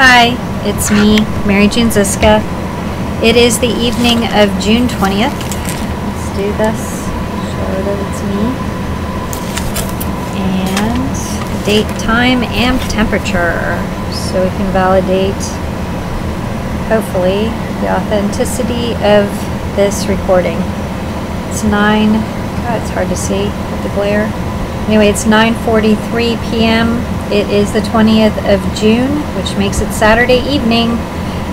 Hi, it's me, Mary June Ziska. It is the evening of June 20th. Let's do this, show that it's me. And date, time, and temperature. So we can validate, hopefully, the authenticity of this recording. It's God, it's hard to see with the glare. Anyway, it's 9:43 p.m. It is the 20th of June, which makes it Saturday evening,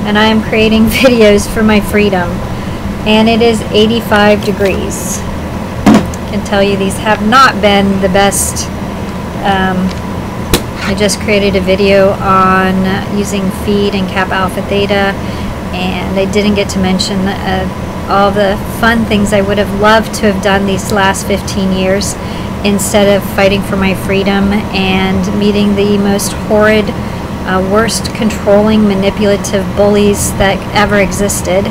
and I am creating videos for my freedom. And it is 85 degrees. I can tell you these have not been the best. I just created a video on using feed and kappa alpha theta, and I didn't get to mention all the fun things I would have loved to have done these last 15 years instead of fighting for my freedom and meeting the most horrid, worst controlling, manipulative bullies that ever existed.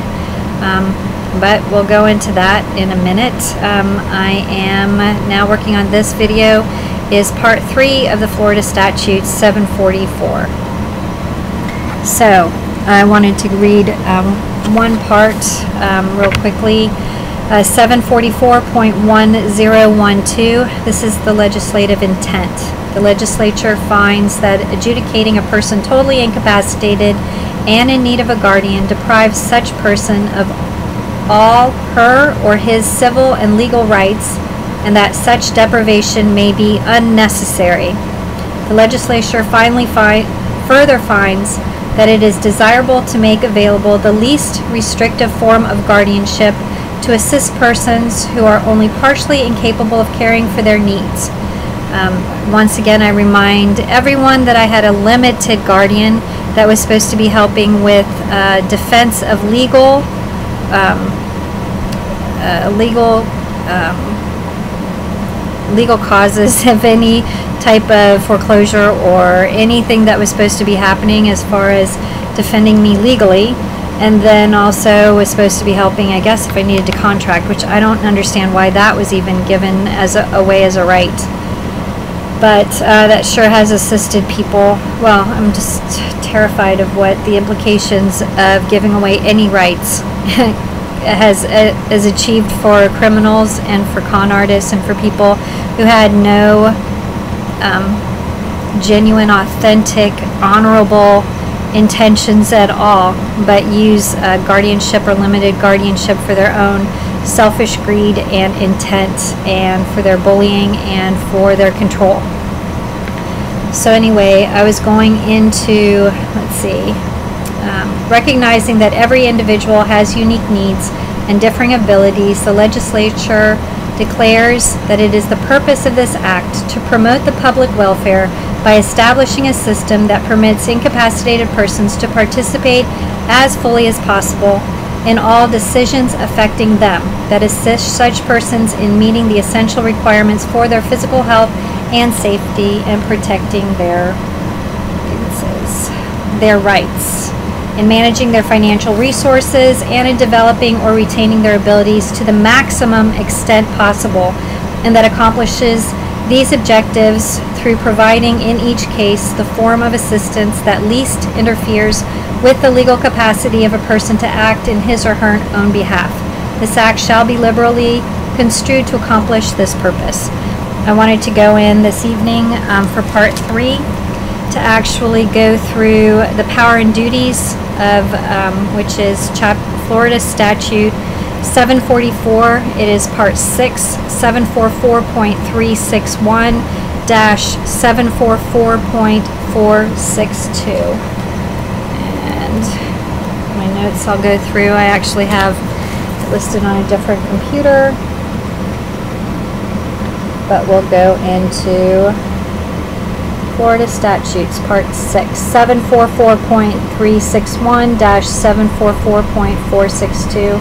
But we'll go into that in a minute. I am now working on this video, is part 3 of the Florida statutes 744. So I wanted to read one part real quickly. 744.1012. This is the legislative intent. The legislature finds that adjudicating a person totally incapacitated and in need of a guardian deprives such person of all her or his civil and legal rights, and that such deprivation may be unnecessary. The legislature finally further finds that it is desirable to make available the least restrictive form of guardianship to assist persons who are only partially incapable of caring for their needs. Once again, I remind everyone that I had a limited guardian that was supposed to be helping with defense of legal causes of any type of foreclosure or anything that was supposed to be happening as far as defending me legally. And then also was supposed to be helping, I guess, if I needed to contract, which I don't understand why that was even given as a way as a right. But that sure has assisted people. Well, I'm just terrified of what the implications of giving away any rights has achieved for criminals and for con artists and for people who had no genuine, authentic, honorable intentions at all, but use guardianship or limited guardianship for their own selfish greed and intent, and for their bullying and for their control. So anyway, I was going into, let's see, recognizing that every individual has unique needs and differing abilities. The legislature declares that it is the purpose of this act to promote the public welfare by establishing a system that permits incapacitated persons to participate as fully as possible in all decisions affecting them, that assist such persons in meeting the essential requirements for their physical health and safety, and protecting their rights, in managing their financial resources, and in developing or retaining their abilities to the maximum extent possible, and that accomplishes these objectives through providing in each case the form of assistance that least interferes with the legal capacity of a person to act in his or her own behalf. This act shall be liberally construed to accomplish this purpose. I wanted to go in this evening for part 3 to actually go through the power and duties of which is Florida statute 744. It is part 6, 744.361-744.462. And my notes I'll go through. I actually have it listed on a different computer, but we'll go into Florida statutes part 6, 744.361-744.462.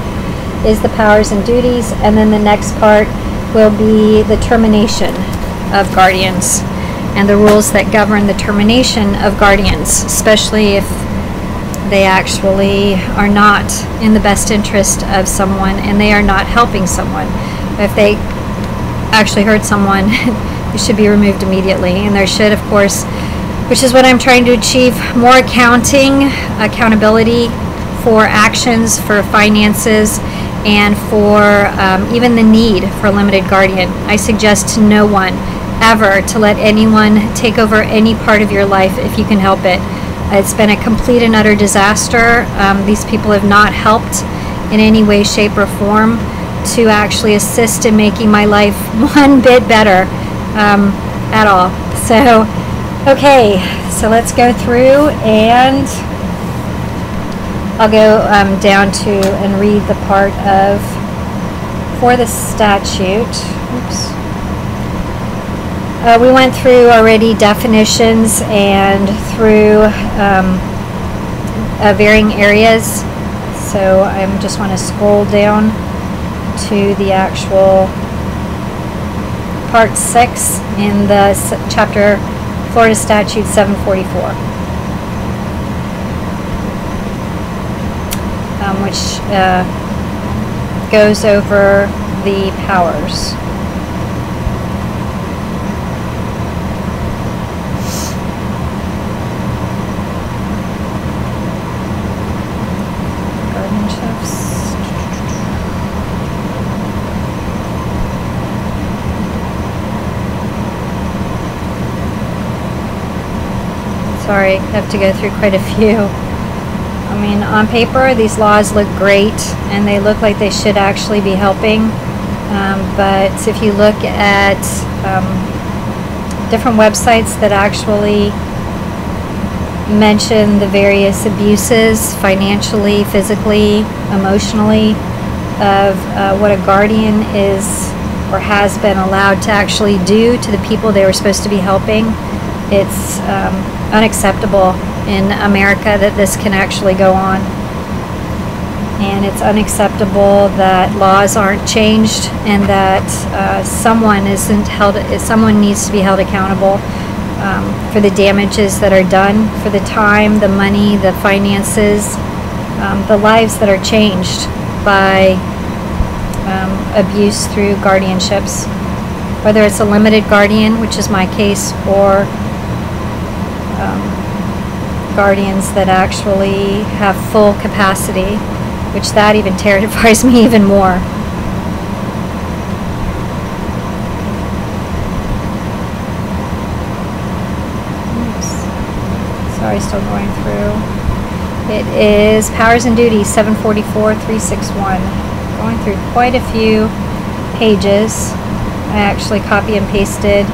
is the powers and duties, and then the next part will be the termination of guardians and the rules that govern the termination of guardians, especially if they actually are not in the best interest of someone and they are not helping someone. If they actually hurt someone, it should be removed immediately, and there should, of course, which is what I'm trying to achieve: more accountability for actions, for finances, and for even the need for a limited guardian. I suggest to no one ever to let anyone take over any part of your life if you can help it. It's been a complete and utter disaster. These people have not helped in any way, shape, or form to actually assist in making my life one bit better at all. So, okay, so let's go through, and I'll go down to and read the part of for the statute. Oops. We went through already definitions and through varying areas. So I just want to scroll down to the actual part 6 in the chapter Florida Statute 744, which goes over the powers. Sorry, I have to go through quite a few. I mean, on paper, these laws look great, and they look like they should actually be helping. But if you look at different websites that actually mention the various abuses, financially, physically, emotionally, of what a guardian is or has been allowed to actually do to the people they were supposed to be helping, it's unacceptable in America that this can actually go on. And it's unacceptable that laws aren't changed, and that someone needs to be held accountable for the damages that are done, for the time, the money, the finances, the lives that are changed by abuse through guardianships, whether it's a limited guardian, which is my case, or guardians that actually have full capacity, which that even terrifies me even more. Oops. Sorry, still going through. It is Powers and Duties 744-361. Going through quite a few pages. I actually copy and pasted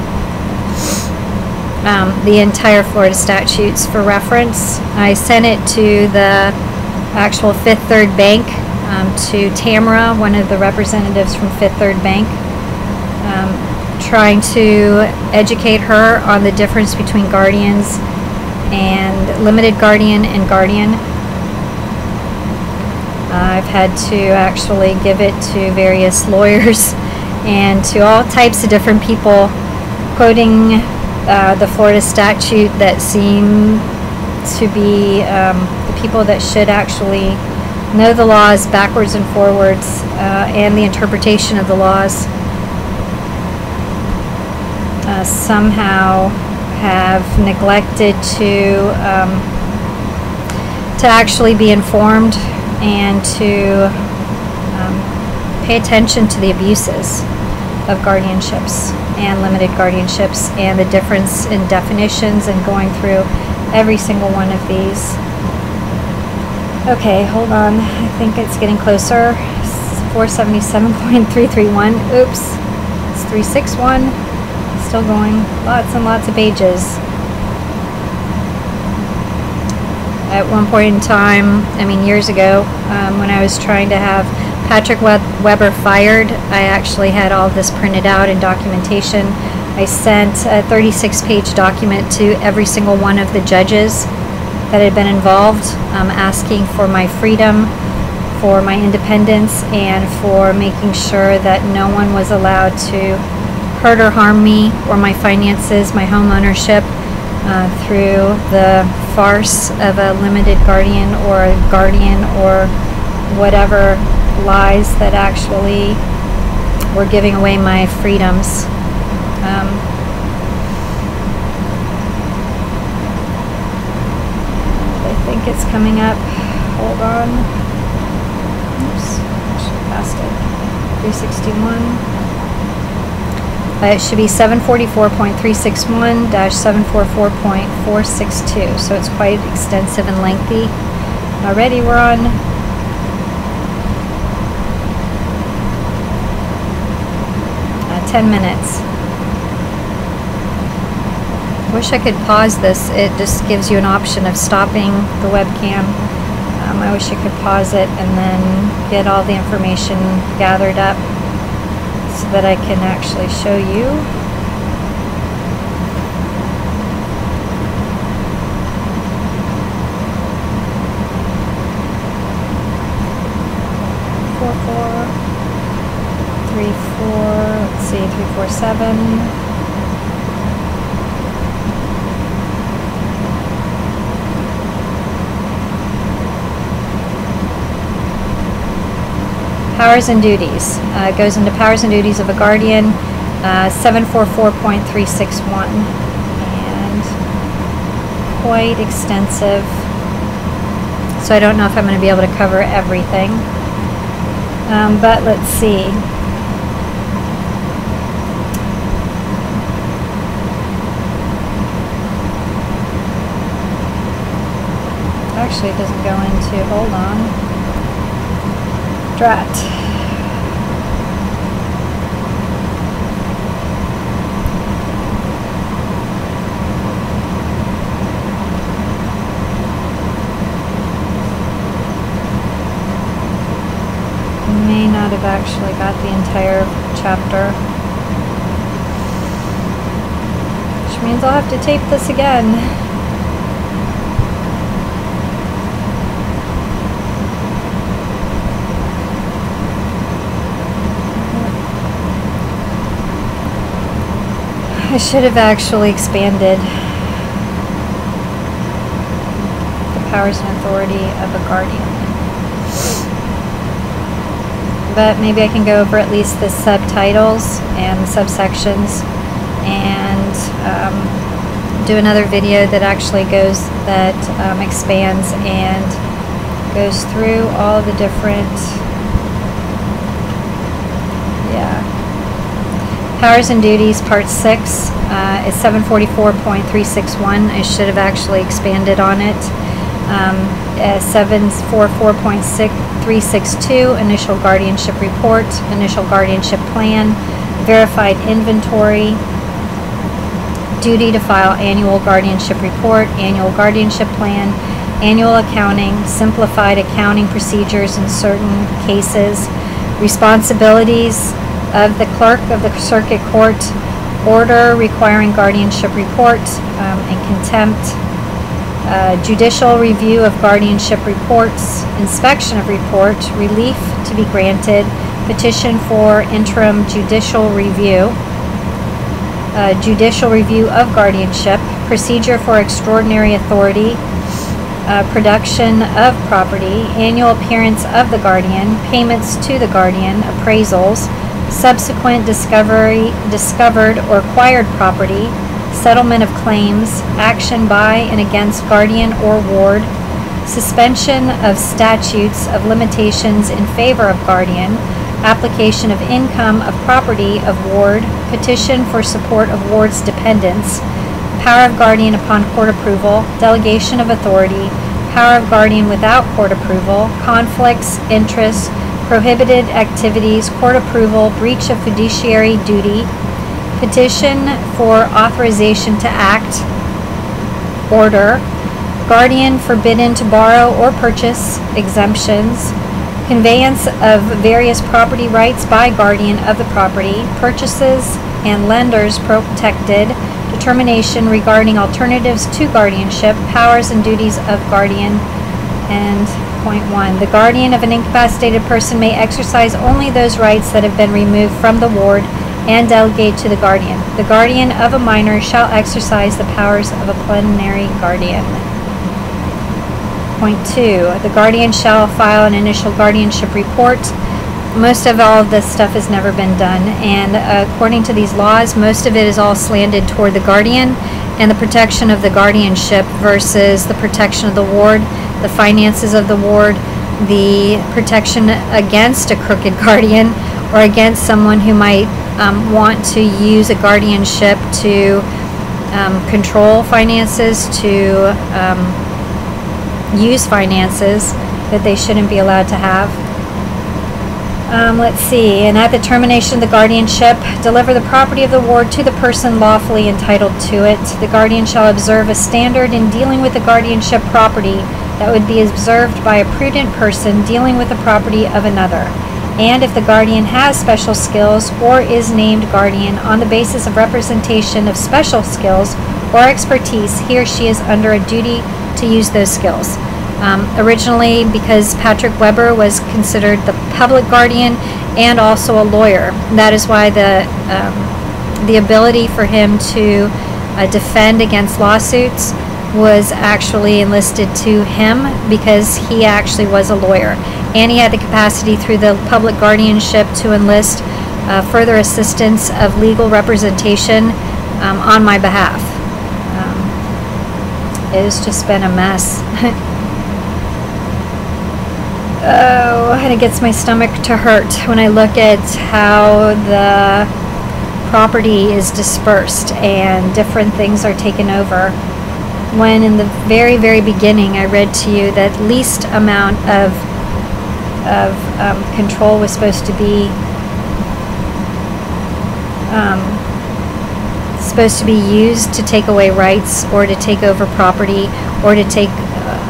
the entire Florida statutes for reference. I sent it to the actual Fifth Third Bank, to Tamara, one of the representatives from Fifth Third Bank, trying to educate her on the difference between guardians and limited guardian and guardian. I've had to actually give it to various lawyers and to all types of different people, quoting the Florida statute that seem to be the people that should actually know the laws backwards and forwards, and the interpretation of the laws, somehow have neglected to actually be informed and to pay attention to the abuses of guardianships and limited guardianships, and the difference in definitions, and going through every single one of these. Okay, hold on. I think it's getting closer. 477.331. Oops. It's 361. Still going. Lots and lots of pages. At one point in time, I mean years ago, when I was trying to have Patrick Weber fired, I actually had all this printed out in documentation. I sent a 36-page document to every single one of the judges that had been involved, asking for my freedom, for my independence, and for making sure that no one was allowed to hurt or harm me or my finances, my home ownership, through the farce of a limited guardian or a guardian, or whatever lies that actually were giving away my freedoms. think it's coming up. Hold on. Oops, actually passed it. 361. It should be 744.361-744.462. So it's quite extensive and lengthy. Already we're on 10 minutes. Wish I could pause this. It just gives you an option of stopping the webcam. I wish I could pause it and then get all the information gathered up so that I can actually show you. Let's see, 347. Powers and duties. It goes into powers and duties of a guardian, 744.361, and quite extensive. So I don't know if I'm going to be able to cover everything, but let's see. Actually, it doesn't go into, hold on. Drat. May not have actually got the entire chapter, which means I'll have to tape this again. I should have actually expanded the powers and authority of a guardian. But maybe I can go over at least the subtitles and the subsections and do another video that actually expands and goes through all the different, Powers and Duties, Part 6 is 744.361. I should have actually expanded on it. 744.362, Initial Guardianship Report, Initial Guardianship Plan, Verified Inventory, Duty to file Annual Guardianship Report, Annual Guardianship Plan, Annual Accounting, Simplified Accounting Procedures in certain cases, Responsibilities of the Clerk of the Circuit Court, Order requiring Guardianship Report and Contempt, Judicial Review of Guardianship Reports, Inspection of Report, Relief to be granted, Petition for Interim Judicial Review, Judicial Review of Guardianship, Procedure for Extraordinary Authority, Production of Property, Annual Appearance of the Guardian, Payments to the Guardian, Appraisals, Subsequent discovered or acquired property, Settlement of claims, Action by and against guardian or ward, Suspension of statutes of limitations in favor of guardian, Application of income of property of ward, Petition for support of ward's dependents, Power of guardian upon court approval, Delegation of authority, Power of guardian without court approval, Conflicts, interests, Prohibited activities, court approval, breach of fiduciary duty, petition for authorization to act, order, guardian forbidden to borrow or purchase, exemptions, conveyance of various property rights by guardian of the property, purchases and lenders protected, determination regarding alternatives to guardianship, powers and duties of guardian, and Point 1. The guardian of an incapacitated person may exercise only those rights that have been removed from the ward and delegate to the guardian. The guardian of a minor shall exercise the powers of a plenary guardian. Point 2. The guardian shall file an initial guardianship report most of all of this stuff has never been done, and according to these laws, most of it is all slanted toward the guardian and the protection of the guardianship versus the protection of the ward, the finances of the ward, the protection against a crooked guardian or against someone who might want to use a guardianship to control finances, to use finances that they shouldn't be allowed to have. Let's see, and at the termination of the guardianship, deliver the property of the ward to the person lawfully entitled to it. The guardian shall observe a standard in dealing with the guardianship property that would be observed by a prudent person dealing with the property of another. And if the guardian has special skills or is named guardian on the basis of representation of special skills or expertise, he or she is under a duty to use those skills. Originally, because Patrick Weber was considered the public guardian and also a lawyer, that is why the ability for him to defend against lawsuits was actually enlisted to him, because he actually was a lawyer, and he had the capacity through the public guardianship to enlist further assistance of legal representation on my behalf. It has just been a mess. Oh, and it gets my stomach to hurt when I look at how the property is dispersed and different things are taken over. When in the very, very beginning I read to you that least amount of control was supposed to be used to take away rights or to take over property or to take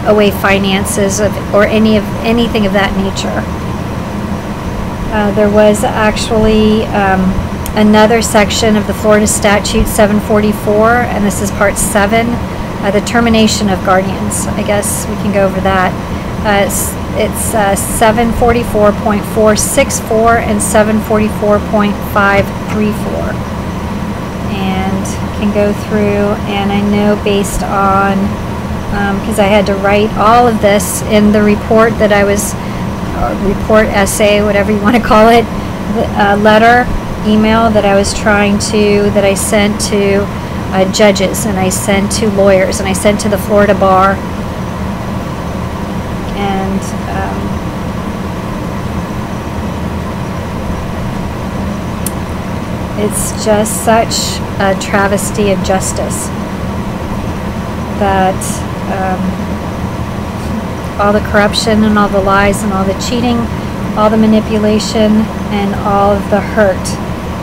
away finances or anything of that nature. There was actually another section of the Florida statute 744, and this is part 7, the termination of guardians. I guess we can go over that. It's 744.464 and 744.534, and can go through, and I know based on because I had to write all of this in the report that I was, report, essay, whatever you want to call it, letter, email that I was that I sent to judges, and I sent to lawyers, and I sent to the Florida bar, and it's just such a travesty of justice that all the corruption and all the lies and all the cheating, all the manipulation and all of the hurt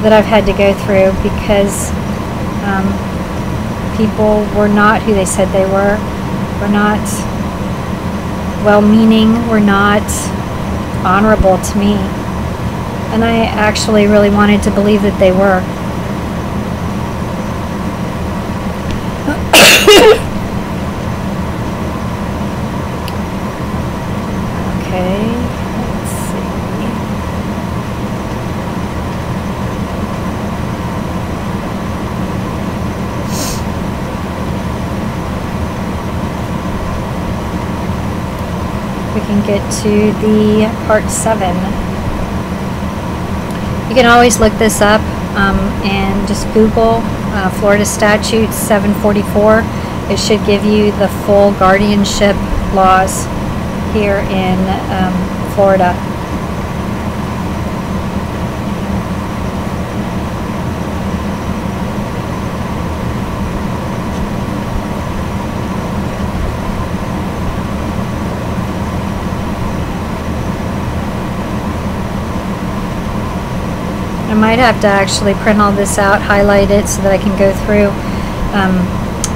that I've had to go through because people were not who they said they were not well-meaning, were not honorable to me. And I actually really wanted to believe that they were. Okay, let's see. We can get to the part 7. You can always look this up and just Google Florida Statute 744. It should give you the full guardianship laws here in Florida. I might have to actually print all this out, highlight it so that I can go through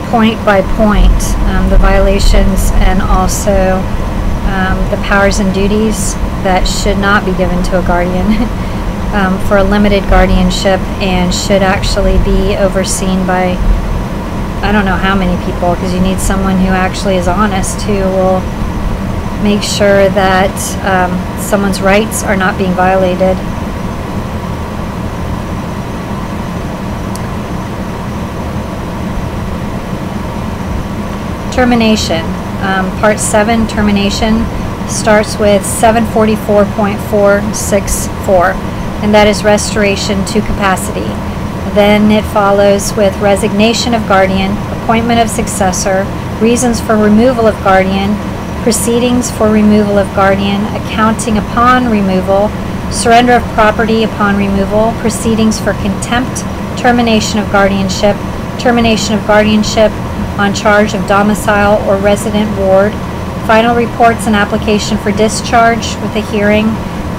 point by point the violations and also the powers and duties that should not be given to a guardian for a limited guardianship and should actually be overseen by I don't know how many people, because you need someone who actually is honest, who will make sure that someone's rights are not being violated. Termination. Part 7, termination. starts with 744.464, and that is restoration to capacity. Then it follows with resignation of guardian, appointment of successor, reasons for removal of guardian, proceedings for removal of guardian, accounting upon removal, surrender of property upon removal, proceedings for contempt, termination of guardianship on charge of domicile or resident ward, final reports and application for discharge with a hearing,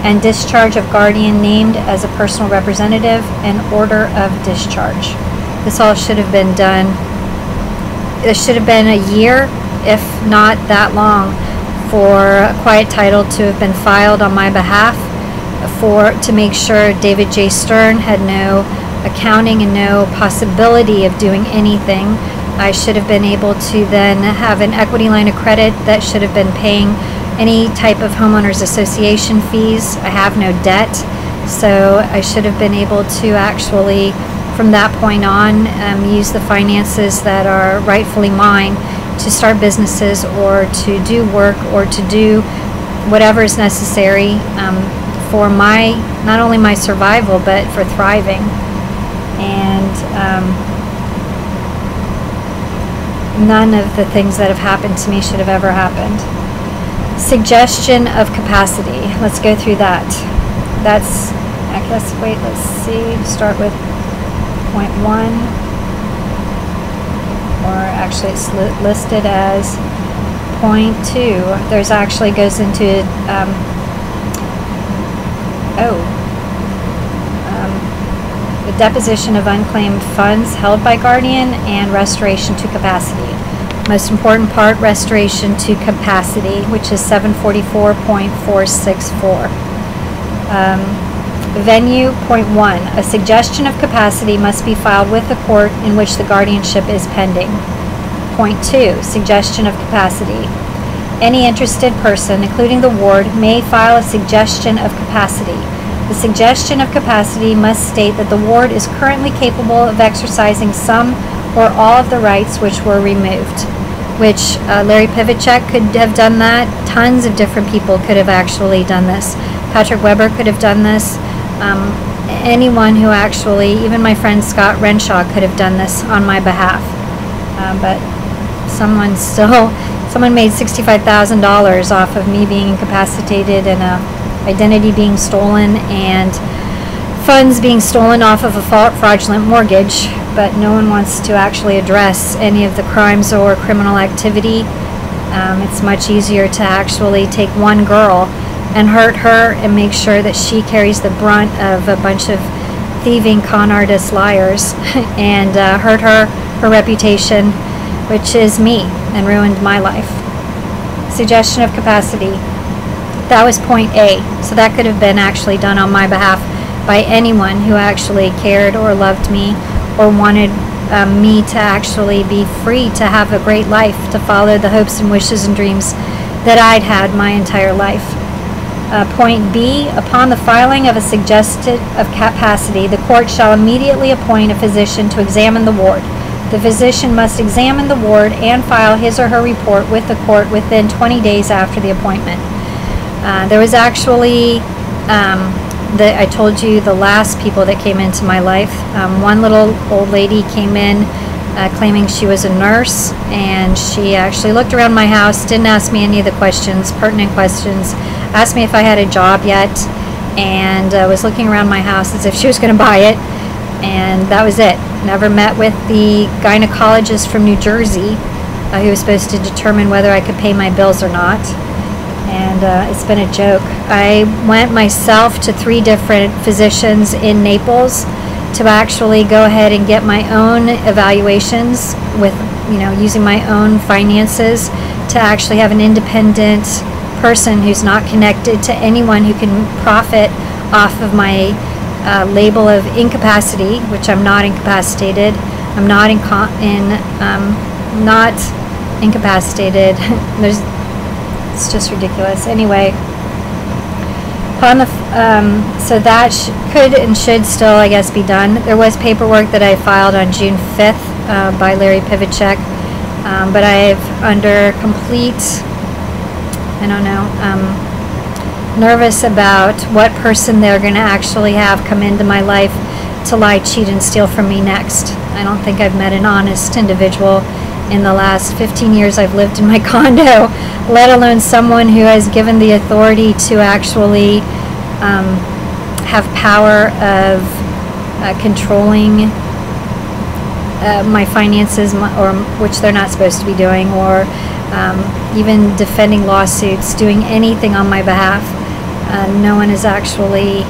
and discharge of guardian named as a personal representative, and order of discharge. This all should have been done. It should have been a year, if not that long, for a quiet title to have been filed on my behalf, to make sure David J. Stern had no accounting and no possibility of doing anything. I should have been able to then have an equity line of credit that should have been paying any type of homeowners association fees. I have no debt, so I should have been able to actually, from that point on, use the finances that are rightfully mine to start businesses or to do work or to do whatever is necessary for not only my survival but for thriving. And none of the things that have happened to me should have ever happened. Suggestion of capacity. Let's go through that. That's, I guess, wait, let's see. Start with point 1. Or actually it's listed as point 2. There's actually goes into the deposition of unclaimed funds held by guardian and restoration to capacity. Most important part, restoration to capacity, which is 744.464. Venue, point 1. A suggestion of capacity must be filed with the court in which the guardianship is pending. Point 2. Suggestion of capacity. Any interested person, including the ward, may file a suggestion of capacity. The suggestion of capacity must state that the ward is currently capable of exercising some or all of the rights which were removed. Which Larry Pivacek could have done that. Tons of different people could have actually done this. Patrick Weber could have done this. Anyone who actually, even my friend Scott Renshaw could have done this on my behalf. But someone made $65,000 off of me being incapacitated and identity being stolen and funds being stolen off of a fraudulent mortgage, but no one wants to actually address any of the crimes or criminal activity. It's much easier to actually take one girl and hurt her and make sure that she carries the brunt of a bunch of thieving con artist liars and hurt her reputation, which is me, and ruined my life. Suggestion of capacity. That was point A, so that could have been actually done on my behalf by anyone who actually cared or loved me or wanted me to actually be free to have a great life, to follow the hopes and wishes and dreams that I'd had my entire life. Point B, upon the filing of a suggestion of capacity, the court shall immediately appoint a physician to examine the ward. The physician must examine the ward and file his or her report with the court within 20 days after the appointment. There was actually, I told you, the last people that came into my life. One little old lady came in claiming she was a nurse, and she actually looked around my house, didn't ask me any of the questions, pertinent questions, asked me if I had a job yet, and was looking around my house as if she was going to buy it, and that was it. Never met with the gynecologist from New Jersey who was supposed to determine whether I could pay my bills or not. And it's been a joke. I went myself to 3 different physicians in Naples to actually go ahead and get my own evaluations with, using my own finances to actually have an independent person who's not connected to anyone who can profit off of my label of incapacity, which I'm not incapacitated. I'm not not incapacitated. It's just ridiculous. Anyway, upon the so that could and should still, I guess, be done. There was paperwork that I filed on June 5th by Larry Pivacek, but I've under complete I don't know, nervous about what person they're going to actually have come into my life to lie, cheat, and steal from me next. I don't think I've met an honest individual in the last 15 years I've lived in my condo, let alone someone who has given the authority to actually have power of controlling my finances, or which they're not supposed to be doing, or even defending lawsuits, doing anything on my behalf. No one has actually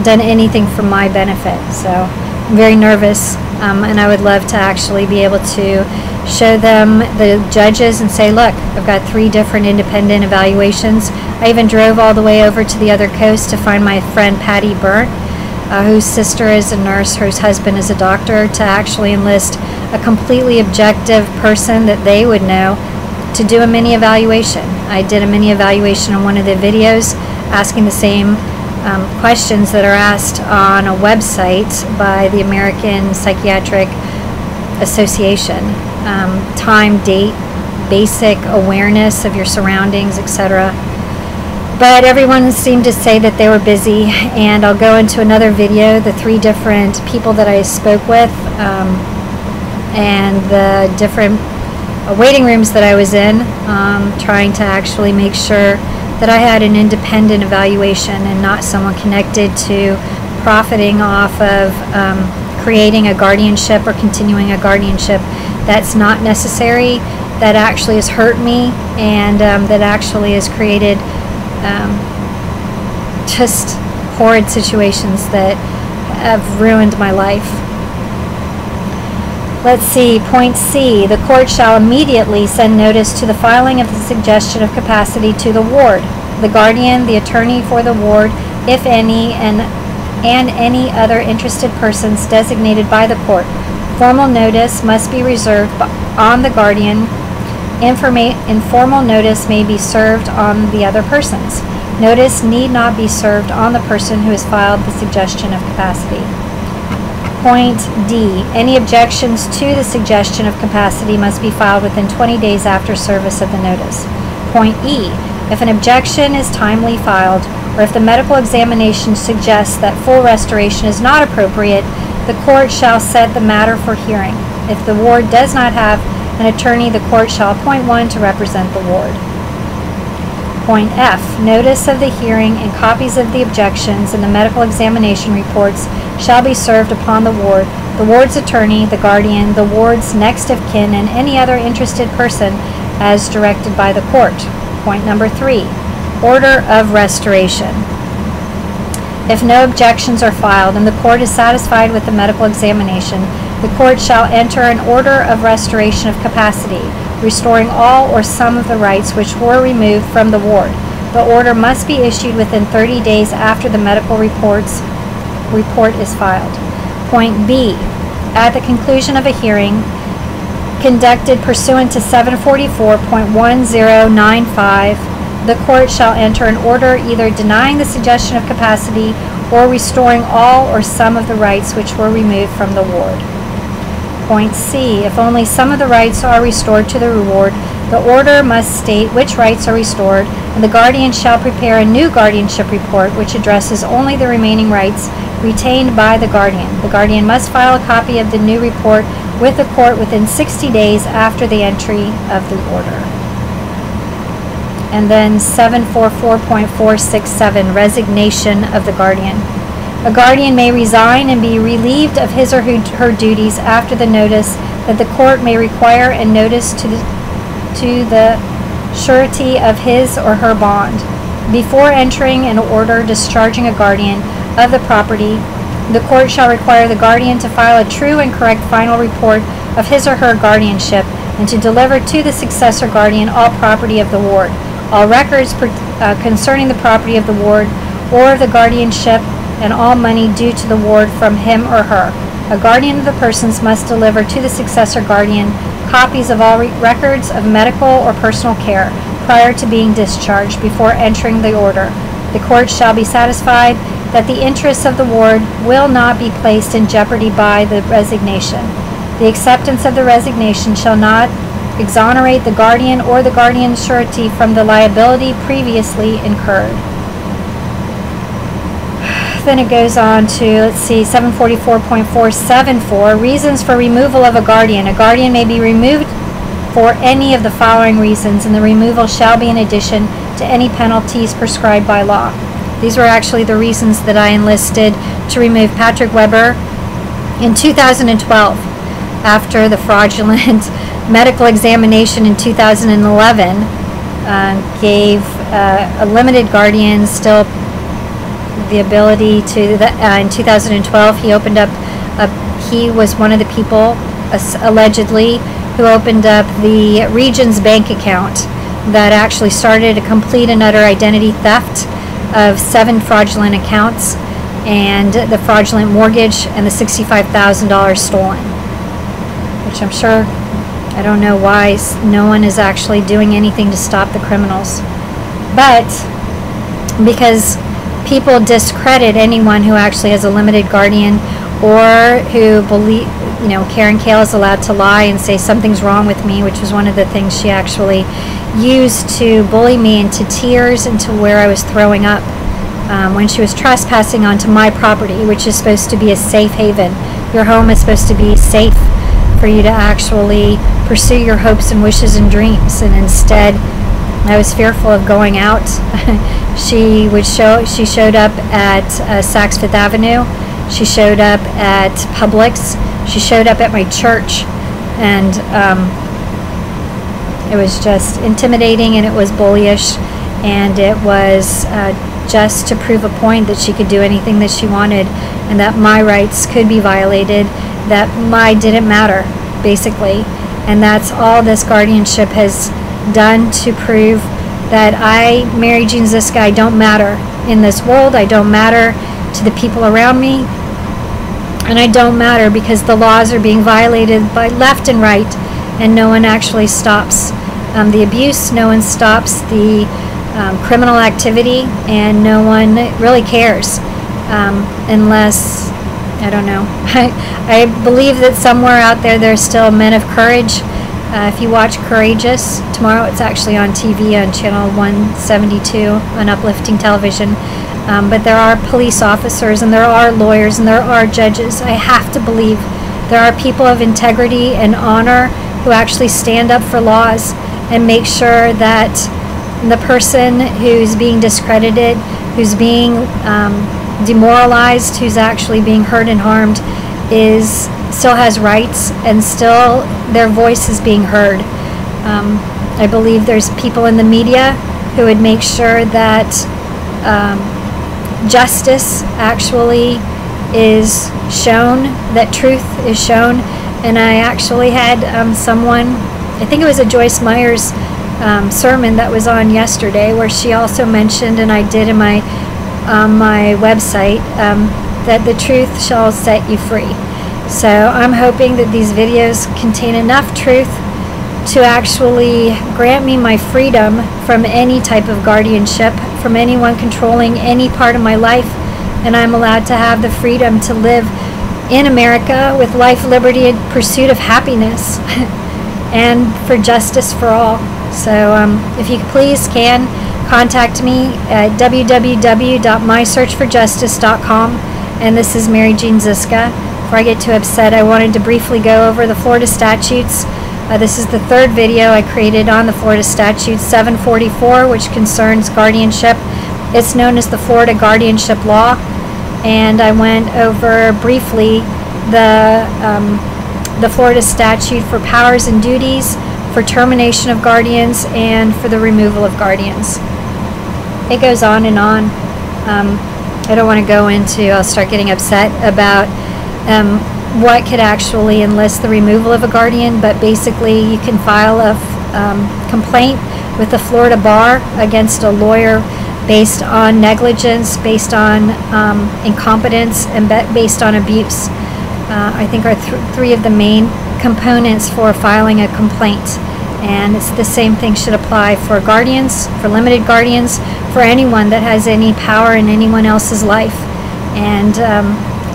done anything for my benefit, so I'm very nervous, and I would love to actually be able to show them the judges and say, look, I've got 3 different independent evaluations. I even drove all the way over to the other coast to find my friend Patty Burnt, whose sister is a nurse, whose husband is a doctor, to actually enlist a completely objective person that they would know to do a mini evaluation. I did a mini evaluation on one of the videos, asking the same questions that are asked on a website by the American Psychiatric Association. Time, date, basic awareness of your surroundings, etc. But everyone seemed to say that they were busy, and I'll go into another video, the 3 different people that I spoke with, and the different waiting rooms that I was in, trying to actually make sure that I had an independent evaluation and not someone connected to profiting off of creating a guardianship or continuing a guardianship that's not necessary, that actually has hurt me, and that actually has created just horrid situations that have ruined my life. Let's see, point C, the court shall immediately send notice to the filing of the suggestion of capacity to the ward, the guardian, the attorney for the ward, if any, and any other interested persons designated by the court. Formal notice must be reserved on the guardian. Informal notice may be served on the other persons. Notice need not be served on the person who has filed the suggestion of capacity. Point D. Any objections to the suggestion of capacity must be filed within 20 days after service of the notice. Point E. If an objection is timely filed, or if the medical examination suggests that full restoration is not appropriate, the court shall set the matter for hearing. If the ward does not have an attorney, the court shall appoint one to represent the ward. Point F. Notice of the hearing and copies of the objections and the medical examination reports shall be served upon the ward's attorney, the guardian, the ward's next of kin, and any other interested person as directed by the court. Point number 3. Order of restoration. If no objections are filed and the court is satisfied with the medical examination, the court shall enter an order of restoration of capacity, restoring all or some of the rights which were removed from the ward. The order must be issued within 30 days after the medical report is filed. Point B. At the conclusion of a hearing conducted pursuant to 744.1095, the court shall enter an order either denying the suggestion of capacity or restoring all or some of the rights which were removed from the ward. Point C. If only some of the rights are restored to the ward, the order must state which rights are restored, and the guardian shall prepare a new guardianship report which addresses only the remaining rights retained by the guardian. The guardian must file a copy of the new report with the court within 60 days after the entry of the order. And then 744.467, resignation of the guardian. A guardian may resign and be relieved of his or her duties after the notice that the court may require and notice to the surety of his or her bond. Before entering an order discharging a guardian of the property, the court shall require the guardian to file a true and correct final report of his or her guardianship and to deliver to the successor guardian all property of the ward, all records concerning the property of the ward or of the guardianship, and all money due to the ward from him or her. A guardian of the persons must deliver to the successor guardian copies of all records of medical or personal care prior to being discharged before entering the order. The court shall be satisfied that the interests of the ward will not be placed in jeopardy by the resignation. The acceptance of the resignation shall not exonerate the guardian or the guardian's surety from the liability previously incurred. Then it goes on to, let's see, 744.474, reasons for removal of a guardian. A guardian may be removed for any of the following reasons, and the removal shall be in addition to any penalties prescribed by law. These were actually the reasons that I enlisted to remove Patrick Weber in 2012 after the fraudulent medical examination in 2011 gave a limited guardian still the ability to, in 2012, he opened up, he was one of the people, allegedly, who opened up the Regions bank account that actually started a complete and utter identity theft of 7 fraudulent accounts and the fraudulent mortgage and the $65,000 stolen, which I'm sure, I don't know why no one is actually doing anything to stop the criminals. But because people discredit anyone who actually has a limited guardian or who believe, Karen Kale is allowed to lie and say something's wrong with me, which was one of the things she actually used to bully me into tears, into where I was throwing up when she was trespassing onto my property, which is supposed to be a safe haven. Your home is supposed to be safe for you to actually pursue your hopes and wishes and dreams, and instead I was fearful of going out. She showed up at Saks Fifth Avenue. She showed up at Publix. She showed up at my church, and it was just intimidating, and it was bullyish, and it was just to prove a point that she could do anything that she wanted, and that my rights could be violated, that my didn't matter, basically. And that's all this guardianship has done, to prove that I, Mary Jean Ziska, I don't matter in this world. I don't matter to the people around me, and I don't matter because the laws are being violated by left and right, and no one actually stops the abuse, no one stops the criminal activity, and no one really cares unless, I don't know. I believe that somewhere out there there's still men of courage. If you watch Courageous, tomorrow it's actually on TV on channel 172 on Uplifting Television. But there are police officers, and there are lawyers, and there are judges. I have to believe there are people of integrity and honor who actually stand up for laws and make sure that the person who's being discredited, who's being demoralized, who's actually being hurt and harmed, still has rights, and still their voice is being heard. I believe there's people in the media who would make sure that justice actually is shown, that truth is shown. And I actually had someone, I think it was a Joyce Meyer's sermon that was on yesterday, where she also mentioned, and I did in my website, that the truth shall set you free. So I'm hoping that these videos contain enough truth to actually grant me my freedom from any type of guardianship, from anyone controlling any part of my life, and I'm allowed to have the freedom to live in America with life, liberty, and pursuit of happiness and for justice for all. So if you please can contact me at www.mysearchforjustice.com, and this is Mary Jean Ziska. Before I get too upset, I wanted to briefly go over the Florida statutes. This is the third video I created on the Florida statute 744, which concerns guardianship. It's known as the Florida Guardianship Law, and I went over briefly the Florida statute for powers and duties, for termination of guardians, and for the removal of guardians. It goes on and on. I don't want to go into, I'll start getting upset about what could actually enlist the removal of a guardian, but basically you can file a complaint with the Florida Bar against a lawyer based on negligence, based on incompetence, and based on abuse. I think are three of the main components for filing a complaint. And it's the same thing should apply for guardians, for limited guardians, for anyone that has any power in anyone else's life. And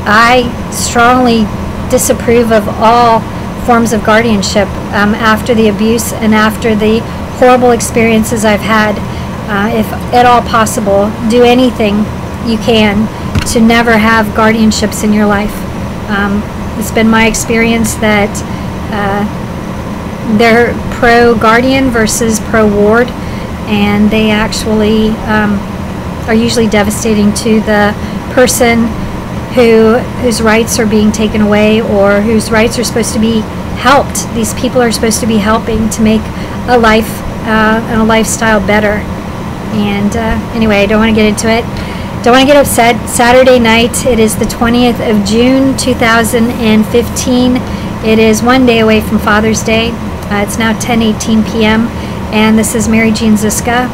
I strongly disapprove of all forms of guardianship after the abuse and after the horrible experiences I've had. If at all possible, do anything you can to never have guardianships in your life. It's been my experience that they're pro-guardian versus pro-ward, and they actually are usually devastating to the person whose rights are being taken away, or whose rights are supposed to be helped. These people are supposed to be helping to make a life and a lifestyle better. And anyway, I don't want to get into it. Don't want to get upset. Saturday night, it is the 20th of June, 2015. It is one day away from Father's Day. It's now 10:18 p.m. and this is Mary Jean Ziska,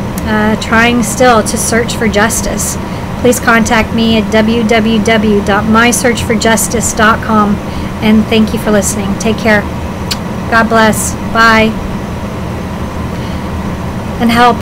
trying still to search for justice. Please contact me at www.mysearchforjustice.com, and thank you for listening. Take care. God bless. Bye. And help.